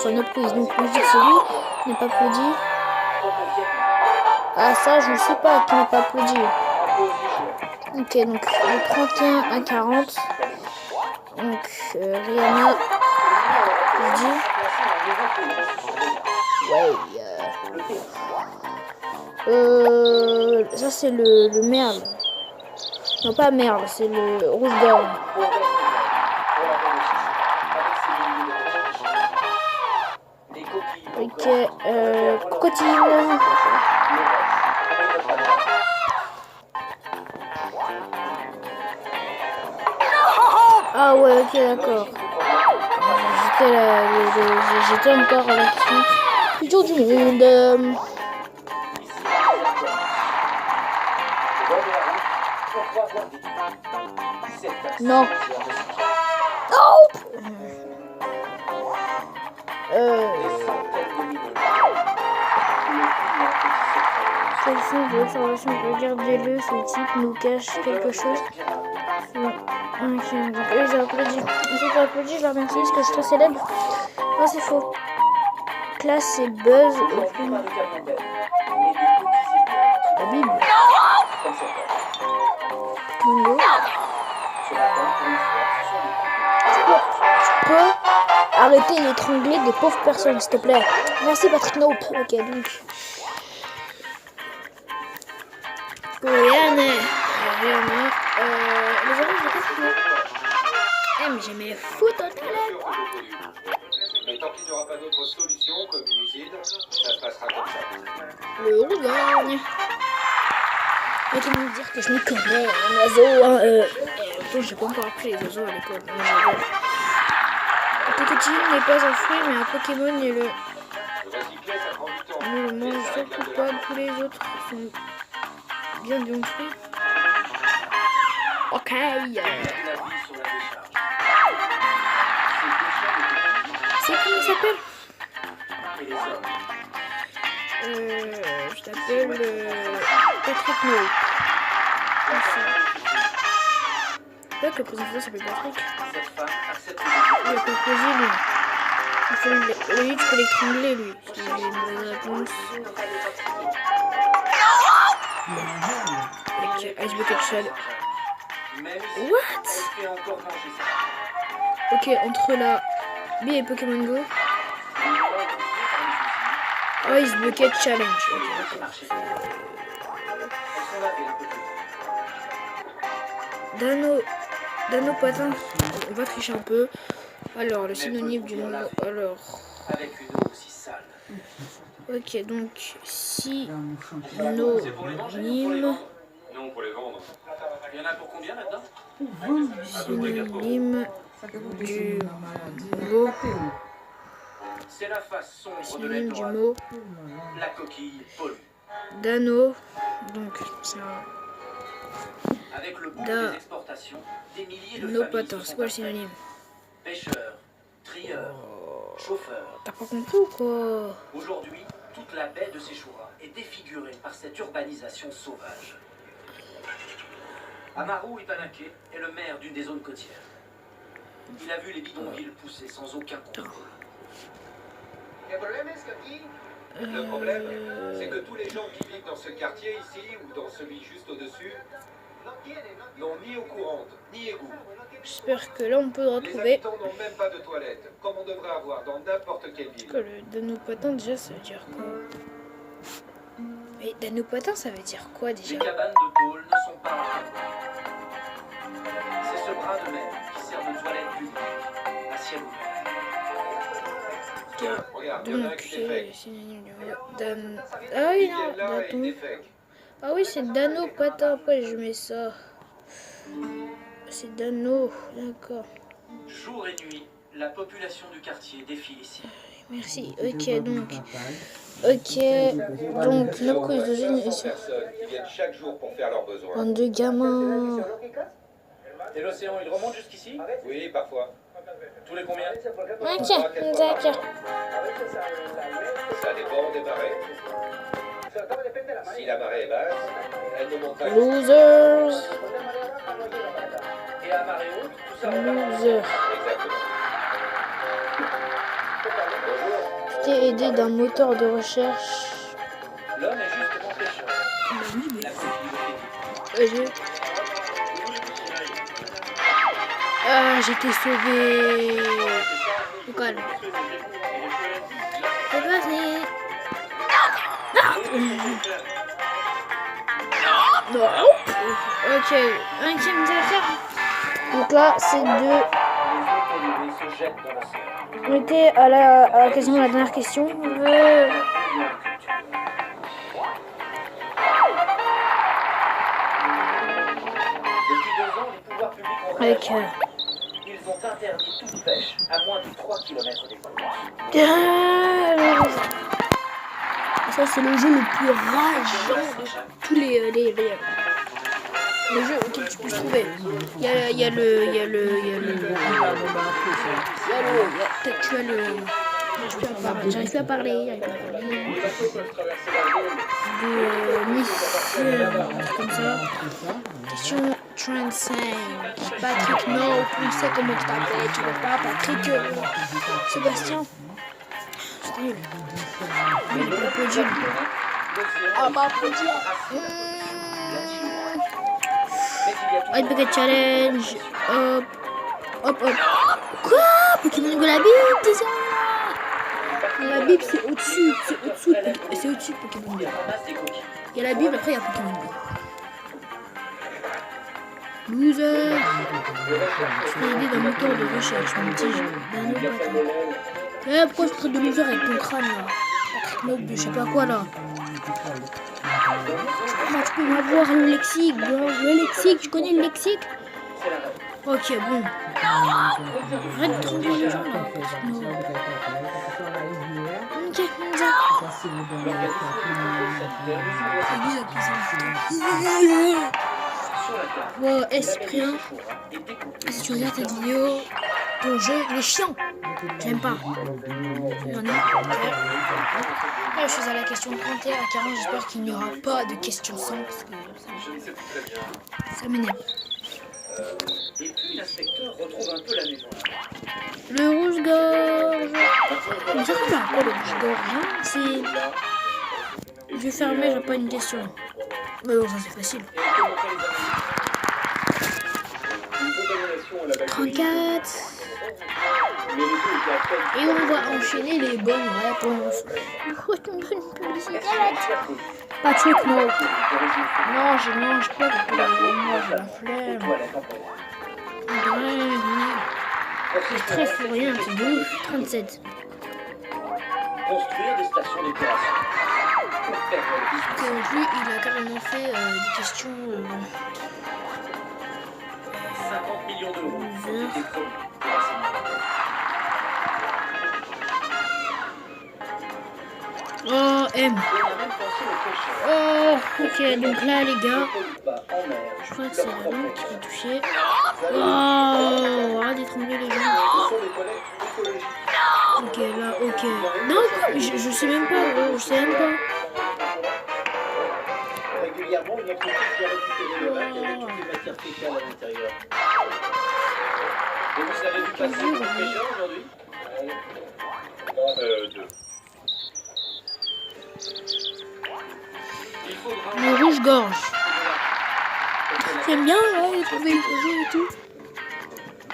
sur notre quiz. Donc on dit que c'est lui qui n'a pas applaudi. Ah ça je ne sais pas qui n'a pas applaudi. Ok, donc de 31 à 40. Donc Rihanna, je dis. Ouais. Ça c'est le merle. Non pas merle, c'est le rouge-gorge. Ok, crocodile. Ah ouais, ok, d'accord. J'étais encore à la question plus dur du monde. Non. Oh. Quelle source de l'information, regardez-le, ce type nous cache quelque chose. Ok, donc eux ils ont applaudi. Ils ont applaudi, je leur remercie parce que je suis très célèbre. Non, c'est faux. Classe et buzz au plus. La Bible. Mongo. Tu peux arrêter d'étrangler des pauvres personnes, s'il te plaît. Merci Patrick Nope. Ok, donc. Rihanna. Les amis, j'ai pas fini. Eh, mais j'aimais foot au téléphone. Mais tant qu'il n'y aura pas d'autre solution comme une usine, ça se passera comme ça. Le rouge gagne. Et tu me dire que je m'y connais, un oiseau. Attends, j'ai pas encore appris les oiseaux à l'école. Le crocodile n'est pas un fruit, mais un Pokémon et le. Ne le mange surtout pas, tous les autres sont bien du fruit. Ok. C'est qui il s'appelle? Je t'appelle Patrick Nope. Pas que le président s'appelle Patrick. Il a proposé lui. Lui, tu peux l'étrangler lui. C'est une mauvaise réponse. Ok, Ice Bucket Shell. What? Ok, entre la B et Pokémon Go. Ice Bucket Challenge. Ok, Dano patin. On va tricher un peu. Alors, le synonyme du mot. Alors. Ok, donc synonyme. Non, pour les vendre. Il y en a pour combien là-dedans? Synonyme du mot. C'est la face sombre de Synonyme du l'étoile. mot. La coquille pollue. Dano. Donc, c'est un. Avec le boom des exportations, des milliers de No familles patin, se c'est sont quoi le installées. synonyme? Pêcheurs, trieurs, chauffeurs. T'as pas compris ou quoi? Aujourd'hui, toute la baie de Sechura est défigurée par cette urbanisation sauvage. Amaru Ipanake est le maire d'une des zones côtières. Il a vu les bidonvilles pousser sans aucun contrôle. Le problème, c'est que tous les gens qui vivent dans ce quartier ici ou dans celui juste au-dessus n'ont ni eau courante, ni égout. J'espère que là on peut le Les retrouver. habitants n'ont même pas de toilette, comme on devrait avoir dans n'importe quelle ville. Que le Dano patin déjà ça veut dire quoi? Mais Dano patin ça veut dire quoi déjà? Les cabanes de tôle ne sont pas encadrées. C'est ce bras de mer qui sert de toilette publique à ciel ouvert. Tiens, regarde, il y en a un Donc qui défèque. c'est synonyme du mot Dan. Ah oui non, Là, il Daton. défèque. Ah oui c'est Dano patin, après je mets ça. C'est Dano, d'accord. Jour et nuit, la population du quartier défile ici. Merci, ok donc. Ok, donc le quiz de génération. Personnes qui viennent chaque jour pour faire leurs besoins. Bande de gamins. Et l'océan, il remonte jusqu'ici? Oui, parfois. Tous les combien? Ok, d'accord. Ça dépend des marées. Si la marée est basse, elle ne monte pas. Losers. Et à marée haute, tout ça. Loser. Exactement. Bonjour. été aidé d'un moteur de recherche. L'homme est justement pêcheur. Oui, mais... La coquille de j'ai été sauvé. Au calme. C'est passé. Non. Ok, 5e affaire. Donc là, c'est deux. se jette dans l'océan. On était à quasiment la dernière question. Depuis 2 ans, les pouvoirs publics ont Avec... réagi. Ils ont interdit toute pêche à moins de 3 km des côtes. Ça, c'est le jeu le plus rageant de tous les jeux auxquels tu peux trouver. Tu as le... J'arrive plus à parler. De mission, comme ça. Question 35. Patrick, non, on sait comment tu t'appelles. Tu veux pas, Patrick. Sébastien. C'est nul. Oui, il peut dire. Ah, bah, peut dire. White Bucket Challenge. Hop. Hop, hop. Quoi? Pokémon Go la bip, déjà. La bip, c'est au-dessus. C'est au-dessous de Pokémon Go. Il y a la bip, après il y a Pokémon Go. Loser. Je fais aider d'un moteur de recherche. Mon petit jeu. Pourquoi je traite de loser avec ton crâne là? Patrick Nope de je sais pas quoi là. Tu peux m'avoir le lexique, bro. Le lexique, tu connais le lexique? Ok, bon. Arrête de tromper les gens là. Ok, bon, esprit 1. Si tu regardes cette vidéo, ton jeu il est chiant. J'aime pas. Là, je suis à la question 31 à 40. J'espère qu'il n'y aura pas de questions sans parce que ça m'énerve. Et puis l'inspecteur retrouve un peu la maison. Le rouge-gorge. Mais ça ressemble à quoi le rouge-gorge hein? C'est... Je vais fermer, j'ai pas une question. Mais bon, ça c'est facile. 34. Et on va enchaîner les bonnes réponses. Une bonne publicité là-dessus. Patrick, non. Non, je mange pas parce que moi j'ai la flemme. Je stresse pour rien, c'est de ouf. 37. Construire des stations d'épuration. Donc lui, il a carrément fait des questions... 50 millions d'euros ont été promis pour la Oh, M. On a même pensé aux pêcheurs. Oh, ok, donc là, les gars, En mer. je crois que c'est la langue qui va toucher. Oh, arrête d'étrangler les gens. Ce sont des collègues écologiques. Ok, là, ok. Non, mais je sais même pas, gros, je sais même pas. Régulièrement, une entreprise doit récupérer le bac avec toutes les matières fécales à l'intérieur. Et vous avez vu passer beaucoup de pêcheurs aujourd'hui? 2. Le rouge-gorge. J'aime bien, ouais, les trouver les jeux et tout.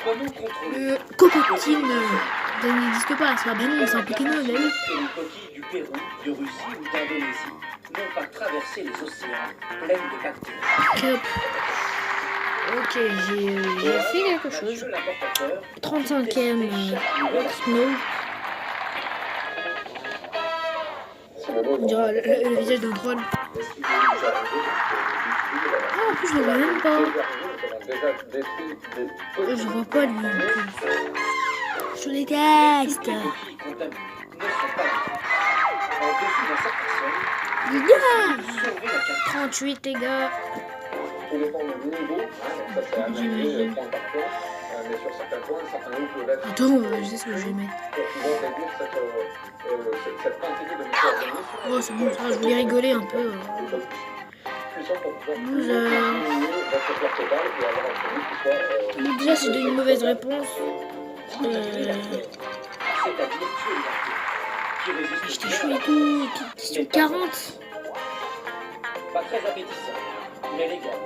Comment contrôler Le cocotine, ça n'existe pas, c'est pas bien, c'est un Pokémon, là, oui. que les coquilles du Pérou, de Russie ou d'Indonésie n'ont pas traversé les océans pleines de bactéries? Ok, j'ai fait quelque chose. Mathieu, l'importateur, 35e Snow. On dirait le visage d'un troll. Ah, en plus, je le vois même pas. Je vois pas lui. Sur les textes. contaminées ne sont pas en dessous d'un certain seuil. Les gars, Sauver la carte. 38 les gars. Tout dépend du niveau, hein, donc ça c'est J'imagine. point par point, mais sur certains points, certains lots peuvent être Attends, je sais ce que je vais mettre. pour pouvoir réduire cette quantité de micro-organismes. Oh, c'est bon, ça, je voulais rigoler un peu. Puissant pour pouvoir Loser. diminuer votre poids total et avoir un produit qui soit Donc déjà, si je donne une mauvaise réponse, C'est-à-dire tuer les bactéries. qui résiste J'étais bien chaud à la et tout. Question 40. Pas très appétissant, mais légal.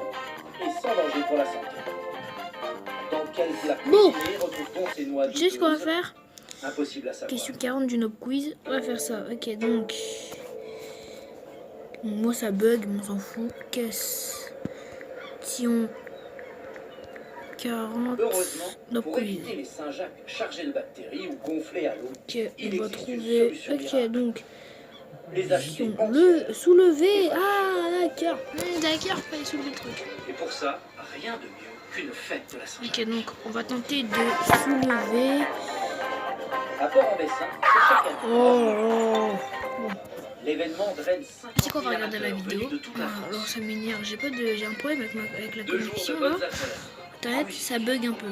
Et sans danger pour la santé. Dans quel plat Bon. cuisiné retrouve-t-on ces noix Tu sais ce qu'on va douteuses? faire? Impossible à savoir. Question 40 du Nob Quiz. On va faire ça. Ok, donc. Moi, ça bug, mais on s'en fout. Question 40. Heureusement, Nob pour Quiz. éviter les Saint-Jacques chargés de bactéries ou gonflés à l'eau, Ok, il on va existe une trouver. solution Ok, miracle. donc. Les acheter Le entières. soulever. Ah, d'accord. D'accord, fallait soulever le truc. Et pour ça, rien de mieux qu'une fête de la Saint-Jacques. Ok, donc on va tenter de soulever. À Port-en-Bessin, c'est chaque année. Oh, L'événement draine 5 c'est quoi, on va regarder la vidéo. de toute la Ah, alors France. ça m'énerve. J'ai un problème avec la 2 jours de connexion là. bonnes affaires. Internet, ça bug un peu.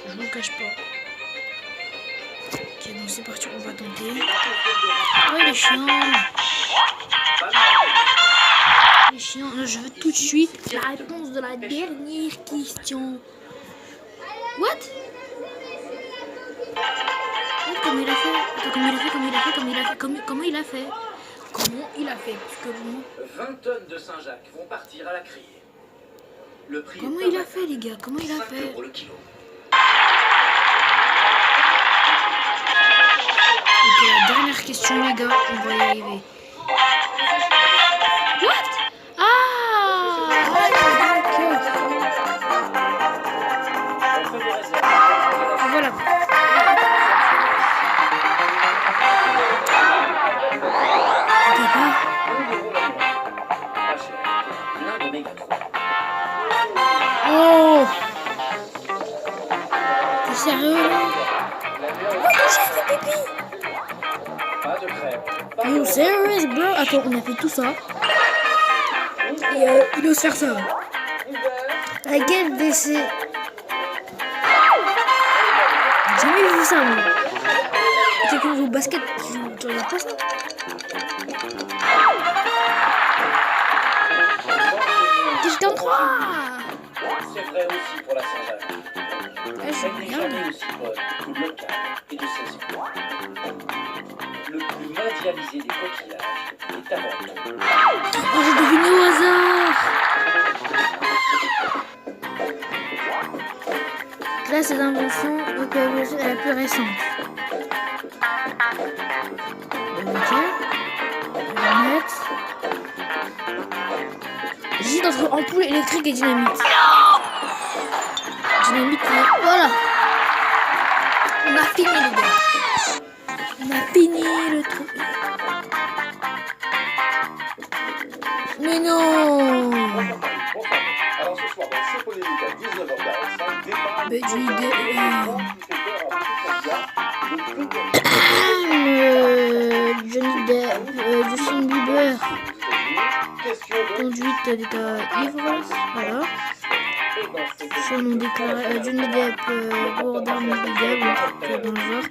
Je vous le cache pas. Ok, donc c'est parti, on va tenter. Les bateaux viennent de rentrer. Oh, il est chiant. Pas mal. Il est chiant. Là, je veux tout de suite la réponse de la dernière question. What? Comment il a fait? Attends, comment il a fait? Comment il a fait? Comment il a fait? Comment il a fait? Comment il a fait? Parce que bon, 20 tonnes de Saint-Jacques vont partir à la criée. Le prix comment est il a fait, les gars? Comment il a 5 fait? € le kilo. Ok, la dernière question, les gars, on va y arriver. What? Ah! D'accord. On fait des réserves. Voilà. D'accord. Pas cher. L'un de méga 3. Oh! T'es sérieux là? Pas de crème. Pas You de serious, bro? Attends, on a fait tout ça. Et il ose faire ça. I get this. J'ai jamais vu ça, moi. C'est quand on joue au basket, tu regardes pas ça? J'étais en 3! C'est vrai aussi pour la Saint-Jacques. Je Elle suis n'est bien. jamais aussi bonne que locale et de saison. Le plus mondialisé des coquillages est avant tout. Oh, j'ai deviné au hasard! Là, c'est l'invention la plus récente. Ok. On va mettre. J'hésite entre ampoule électrique et dynamite. Dynamite, voilà. On a fini, les gars. On a fini le truc. Mais non! Alors ce soir, dans C'est polémique à 19h45, départ Mais j'ai une idée. qui fait peur à beaucoup de médias. Johnny Depp, Justin Bieber, Question de conduite d'état ivre, voilà. Son nom déclaré, Johnny Depp, bord d'armes illégales, ou un truc dans le genre.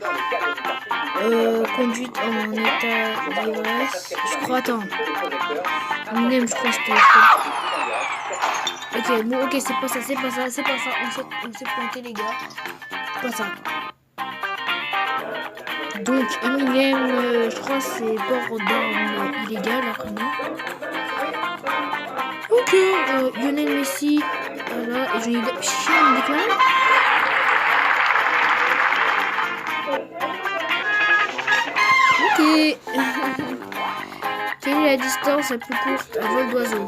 Conduite en état d'ivresse, je crois, attends. Eminem, je crois que c'était. Ok, bon, ok, c'est pas ça, c'est pas ça, c'est pas ça. On s'est planté, les gars. C'est pas ça. Donc, Eminem, je crois que c'est port d'armes illégales, après moi. Ok, Lionel Messi, voilà, et Johnny Depp. Chien, on déclare. Ok. Quelle est la distance la plus courte à vol d'oiseau?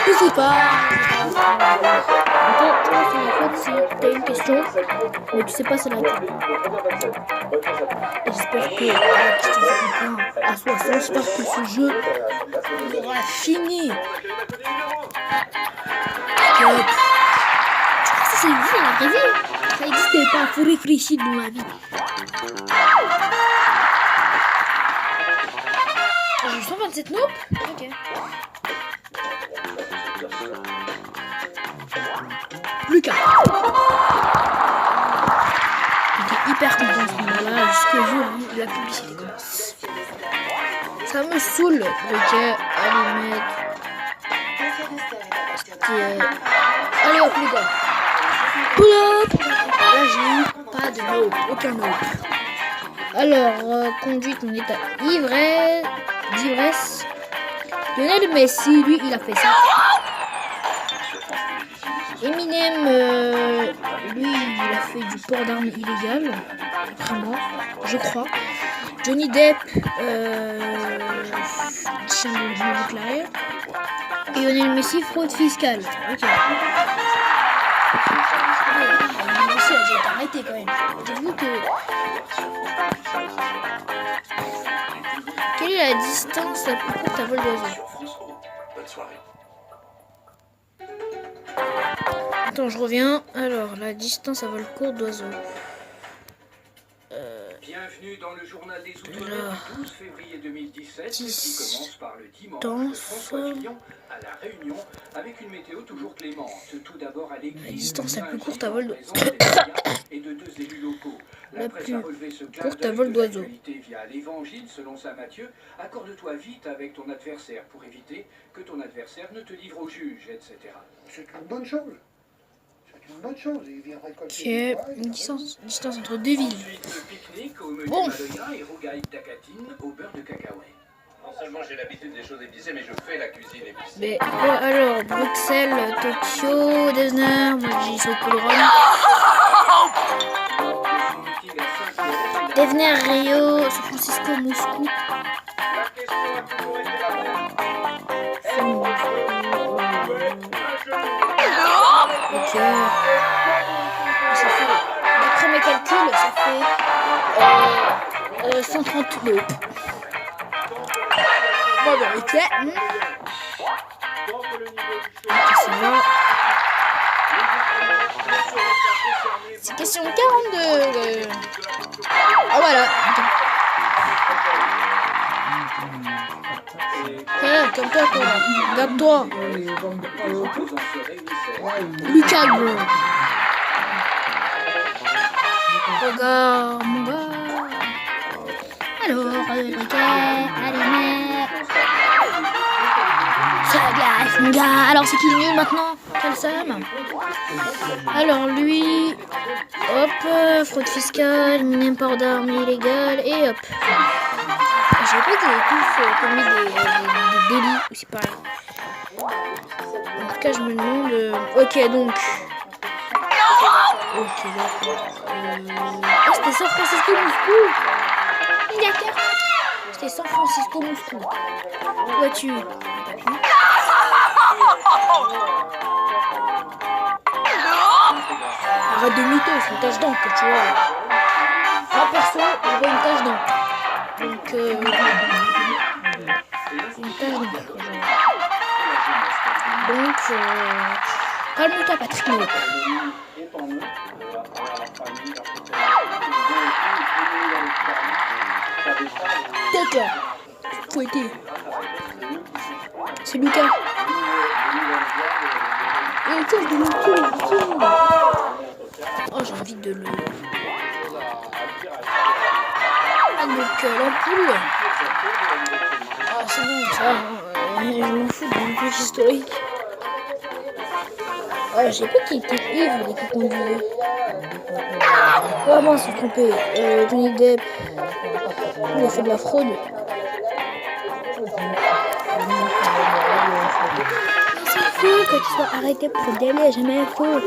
Je sais pas. Attends, c'est la faute si t'as une question, mais tu sais pas c'est laquelle. J'espère que la question à 60, j'espère que ce jeu aura fini. Hop. Ça existe dans la vraie vie. Ça n'existait pas, faut réfléchir dans la vie. J'ai 127 noobs. Ok. Plus qu'un. J'étais hyper content ce moment-là, jusqu'au jour où la publicité commence. Ça me saoule. Ok, allez mec. Allez hop les gars. Pull-up. Là, j'ai eu pas de nope, aucun nope. Alors, conduite, on est à d'ivresse. Lionel Messi, lui, il a fait ça. Eminem, lui, il a fait du port d'armes illégal, après moi, je crois. Johnny Depp, chien de déclaré. Et Lionel Messi, fraude fiscale. Ok. Lionel Messi a déjà été arrêté quand même. Dites-vous que... Quelle est la distance la plus courte à vol d'oiseau? Attends, je reviens. Alors, la distance à vol court d'oiseau. Bienvenue dans le journal des Outre-mer du 12 février 2017 qui commence par le dimanche de François Fillon à La Réunion avec une météo toujours clémente. Tout d'abord à l'église. La distance la plus courte à vol d'oiseau. Et de 2 élus locaux. La plus courte à vol d'oiseau. Via l'évangile selon saint Matthieu, accorde-toi vite avec ton adversaire pour éviter que ton adversaire ne te livre au juge, etc. C'est une bonne chose. Une bonne chose, il vient récolter. Qui est une distance entre deux villes. Ensuite, le pique-nique au menu Bon. maloya et rougaille d'acatine au beurre de cacahuète. Non seulement j'ai l'habitude des choses épicées, mais je fais la cuisine épicée. Mais alors, Bruxelles, Tokyo, Desner, moi je dis Sokolron. Devner, Rio, San Francisco, Moscou. La question a toujours été la même. Ok. Ça fait, d'après mes calculs, ça fait 130 nope. Bon, bah, ok. C'est bon. C'est question 42. Ah voilà. Comme toi, quoi. Regarde-toi. Lucas, bro. Regarde, mon gars. Alors, ok. Allez, mec. C'est la glace, mon gars. Alors, c'est qui le nul maintenant? Quel Sam? Alors, lui. Hop, fraude fiscale, mine port d'armes illégale, et hop. J'ai pas qu'ils aient tous commis des délits aussi pareil. En tout cas, je me demande. Ok, donc. Ok, d'accord. Ah, c'était San Francisco Moscou. D'accord. C'était San Francisco Moscou. Vois-tu? Arrête de mytho, c'est une tache d'encre, tu vois. Moi, perso, je vois une tache d'encre. Donc, une tache d'encre. Donc, calme-toi, Patrick Noé. Tais-toi. Fouetté. C'est Lucas. Il cache de l'eau. Oh, j'ai envie de le... Ah, donc, l'ampoule. Ah, c'est bon, ça. Je m'en fous d'une fiche historique. Ah, je sais pas qui était ivre et qui conduisait. Ah, moi, je suis trompé. Johnny Depp. Il a fait de la fraude. C'est faux quand il soit arrêté pour délai, jamais faux.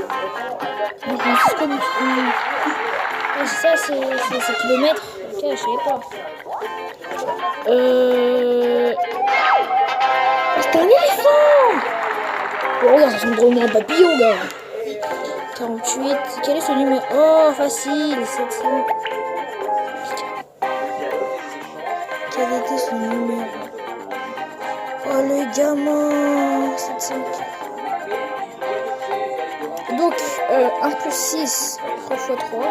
C'est comme... Ah, ça, c'est kilomètres. Ok, je savais pas. Ah, c'est un éléphant! Oh, regarde, ça ressemble drôlement à un papillon, gars. 48. Quel est son numéro? Oh, facile. 700. Quel était son numéro? Oh, le gamin. 700. Donc, 1 plus 6, 3 x 3.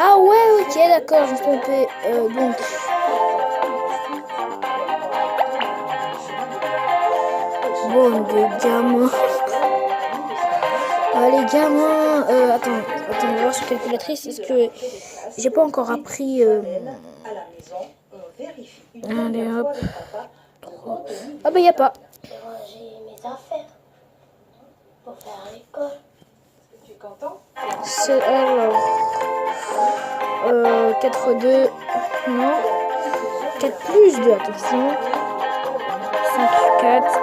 Ah ouais, ok, d'accord, je me suis trompé. Donc... Bon, de gamins. Ah, les gamins... attends, on va voir sur calculatrice. Est-ce que j'ai pas encore appris... Allez, hop. 3. Ah bah, y a pas. J'ai mes affaires. C'est alors 4 x 2, non, 4 plus 2, attention, 5, 4,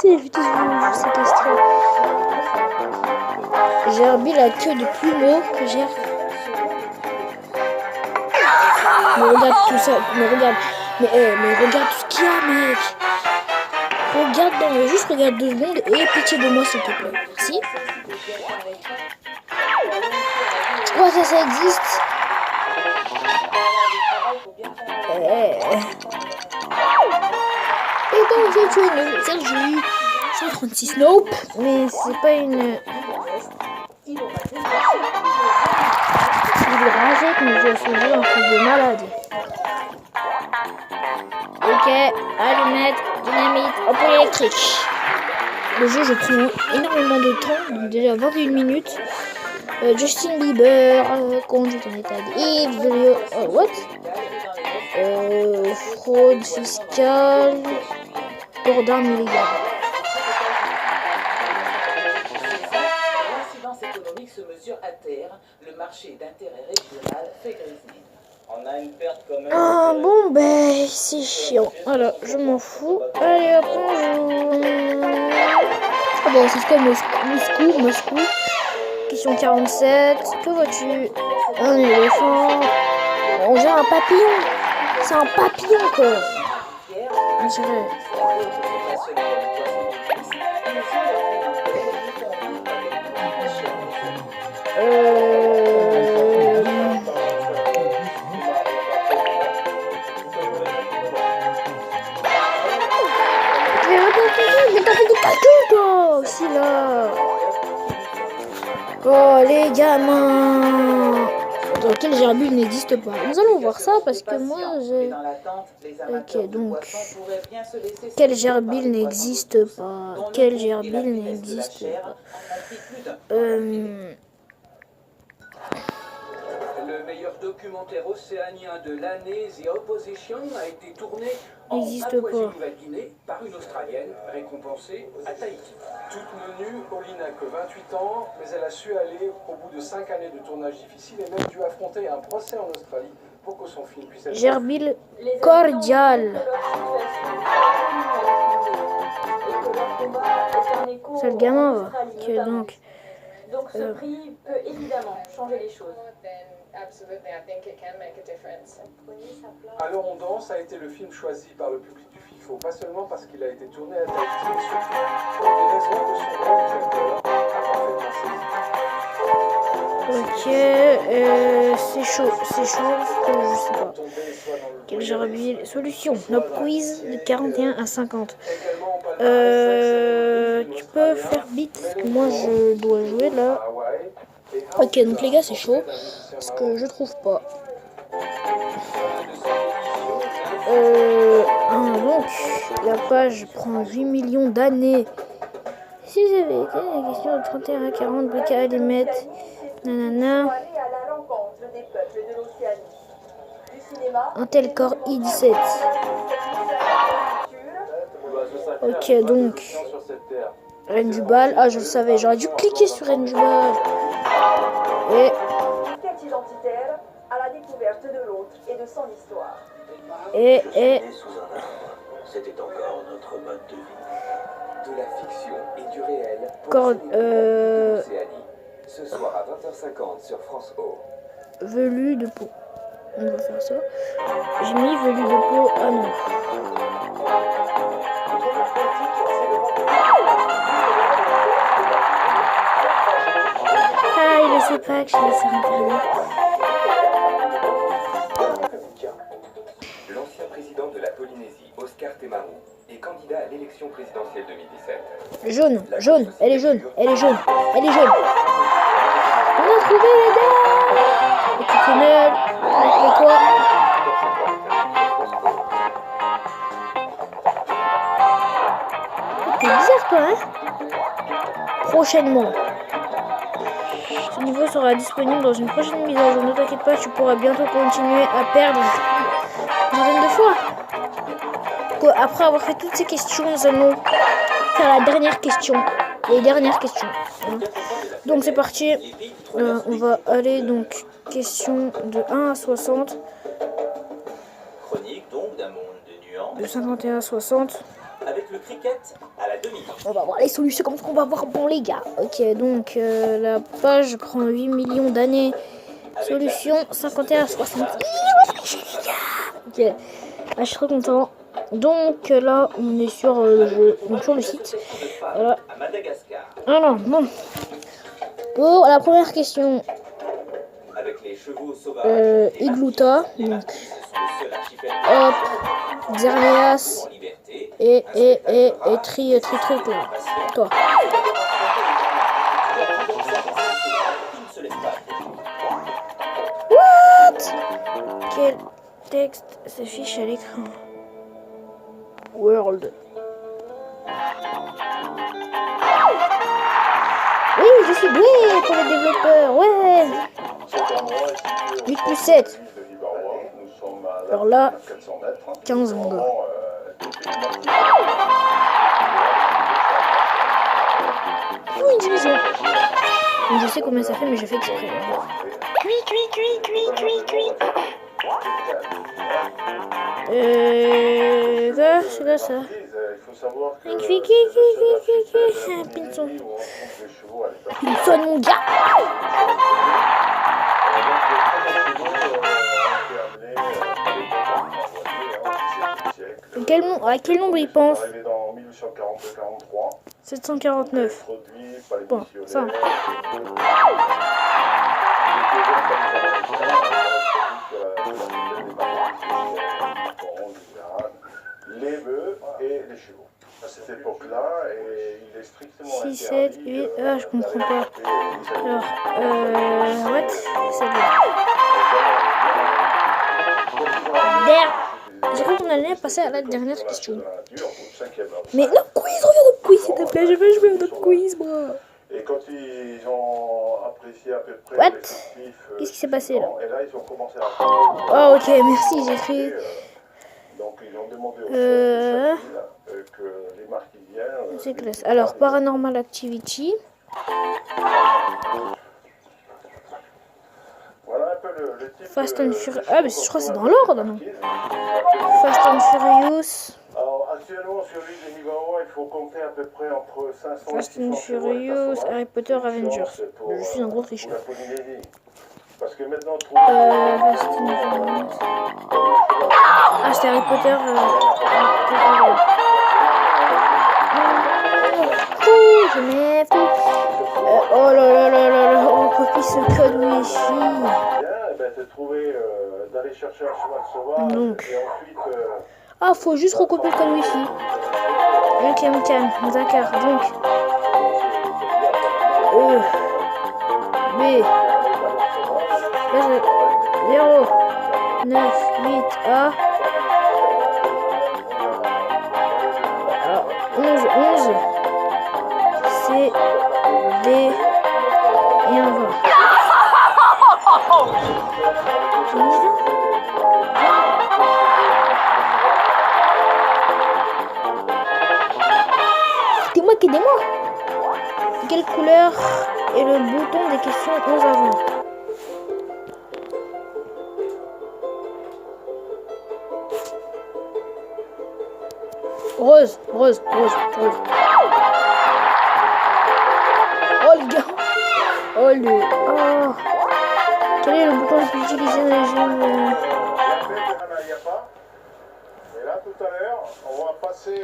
6. Gerbil a que de plumeaux que gère. Mais regarde tout ça, mais regarde, mais regarde tout ce qu'il y a, mec. Regarde, juste regarde 2 secondes et pitié de moi s'il te plaît. Merci. Oh ça existe. Et donc j'ai tué une Sergi 136 nope, mais c'est pas une. Il est rasé comme je suis un truc de malade. Ok, allumette, dynamite, ampoule électrique. Le jeu, je prends énormément de temps, donc déjà 21 minutes. Justin Bieber, conduite en état d'ivre, what? Fraude fiscale, port d'armes illégales. L'incidence économique se mesure à terre. Le marché d'intérêt régional fait grisner. On a une perte quand même. Ah bon, ben c'est chiant. Alors, je m'en fous. Allez, hop, on joue. Ah bon, c'est quoi Moscou. Question 47. Que vois-tu? Un éléphant. On gère un papillon. C'est un papillon, quoi. On dirait. Mais t'as fait des calculs, toi, aussi, là. Oh, les gamins. Donc, quel gerbule n'existe pas? Nous allons voir ça, parce que moi, j'ai... Ok, donc... Quel gerbule n'existe pas? Quel gerbule n'existe pas? Le meilleur documentaire océanien de l'année, The Opposition, a été tourné en Papouasie-Nouvelle-Guinée par une Australienne récompensée à Tahiti. Toute menue, Pauline n'a que 28 ans, mais elle a su aller au bout de 5 années de tournage difficile et même dû affronter un procès en Australie pour que son film puisse être... Gerbile cordial. C'est le gamin, va. Okay, donc ce prix peut évidemment changer les choses. Alors on danse a été le film choisi par le public du FIFO, pas seulement parce qu'il a été tourné à Tahiti, mais surtout pour des raisons que son réalisateur a parfaitement saisi. Ok, c'est chaud, parce que je sais pas. Quel gerbile? Solution, Nope quiz de 41 à 50. Tu peux faire vite, moi je dois jouer là. Ok, donc les gars, c'est chaud, parce que je trouve pas. Donc, la page prend 8 millions d'années. Si vous avez été la question de 31 à 40, briques à allumettes, nanana. Intel Core i17. Ok, donc Reine du bal. Ah, je le savais, j'aurais dû cliquer sur Reine du bal. Et Identitaire à la découverte de l'autre et de son histoire. C'était encore notre mode de vie. De la fiction et du réel. Ce soir à 20h50 sur France O. Velu de peau. On va faire ça. J'ai mis velu de peau. Ah non. Ah, il ne sait pas que je l'ai sur internet. L'ancien président de la Polynésie, Oscar Temaru, est candidat à l'élection présidentielle 2017. Jaune, elle est jaune. On a trouvé les gars. Exceptionnel. On a trouvé quoi? T'es bizarre toi, hein? Prochainement. niveau sera disponible dans une prochaine mise à jour. Ne t'inquiète pas, tu pourras bientôt continuer à perdre une dizaine de fois. Après avoir fait toutes ces questions, nous allons faire la dernière question. Les dernières questions. Donc c'est parti. On va aller donc question de 1 à 60. Chronique donc d'un monde de nuances. De 51 à 60. Avec le cricket à la demi. On va voir les solutions comme ça qu'on va voir. Bon les gars. Ok, donc la page prend 8 millions d'années. Solution 51 à 60. Ok. Là, je suis très content. Donc là, on est sur le jeu, donc sur le site. Voilà. À Madagascar. Alors, bon. Pour la première question, Avec les chevaux sauvages. Iglouta, donc, Le seul archipel hop, Xerneas en liberté. et tri là. Toi. Il ne se laisse pas. What? Quel texte s'affiche à l'écran? World. Oui, je suis doué pour les développeurs, ouais. 8 plus 7. Alors là, 15 secondes. Oh, une division. Donc je sais combien ça fait, mais je fais exprès. Cuit. C'est quoi ça? Un cuit. Pinson. Pinson, mon gars. À quel nombre il pense? 749. Bon, ça. Les bœufs et les chevaux. À cette époque-là, et il est strictement 6, 7, 8. Ah, je comprends pas. Alors, what? C'est bon. J'ai cru qu'on allait passer à la dernière question. Mais le quiz, reviens au quiz, s'il te plaît. Je veux jouer au quiz, moi. Et quand ils ont apprécié à peu près What? l'effectif, Qu'est-ce qui s'est passé là? et là ils ont commencé à Oh, ok, merci, j'ai cru. donc ils ont demandé aux chefs que les marquisiens C'est classe. Alors, Paranormal Activity. voilà un peu le type Fast and Furious. Ah, mais je crois que c'est dans l'ordre, non? Fast and Furious. Alors actuellement sur l'île des Nivaois, il faut compter à peu près entre 500 Fast et 600 and chevaux et Furious, personnages. Harry Potter, Avengers. Pour, Je suis un gros pour tricheur. la Polynésie. Parce que maintenant Fast and Furious. Ah, c'était Harry Potter. Je mets tout. Oh là là, on copie ce code wifi. de trouver, d'aller chercher un cheval sauvage. Donc. Et ensuite. Ah, faut juste recopier le code wifi. Ok, d'accord. Donc. B. 0, 9, 8, A. Alors, 11, C, D, et on va. Aidez-moi. Quelle couleur est le bouton des questions 11 avant? Rose. Oh le gars. Oh. Quel est le bouton le plus utilisé dans les jeux? Et là tout à l'heure, on va passer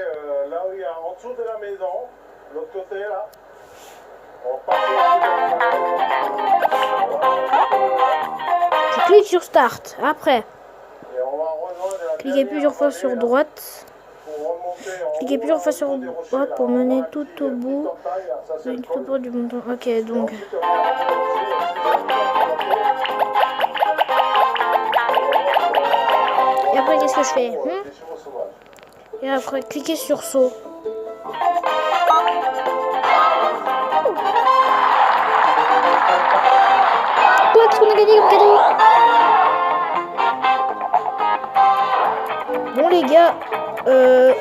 là où il y a en dessous de la maison, l'autre côté là. On va passer. Tu cliques sur Start. Après, Et on va rejoindre la cliquez plusieurs fois sur droite. Cliquez plusieurs fois sur droite pour mener tout au bout du bouton. Ok, donc. Et après, qu'est-ce que je fais? Et après, cliquez sur saut. Qu'est-ce qu'on a gagné comme cadeau? Bon les gars,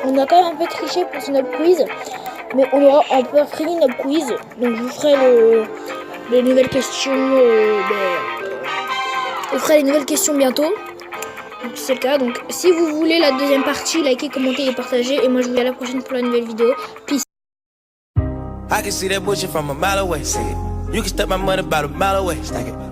on a quand même un peu triché pour ce Nob Quiz. Mais on aura un peu fini Nob Quiz. Donc je vous ferai les nouvelles questions. On fera les nouvelles questions bientôt. Donc c'est le cas. Donc si vous voulez la deuxième partie, likez, commentez et partagez. Et moi je vous dis à la prochaine pour la nouvelle vidéo. Peace. I can see that bullshit from a mile away. See it. You can step my money about a mile away. Stack it.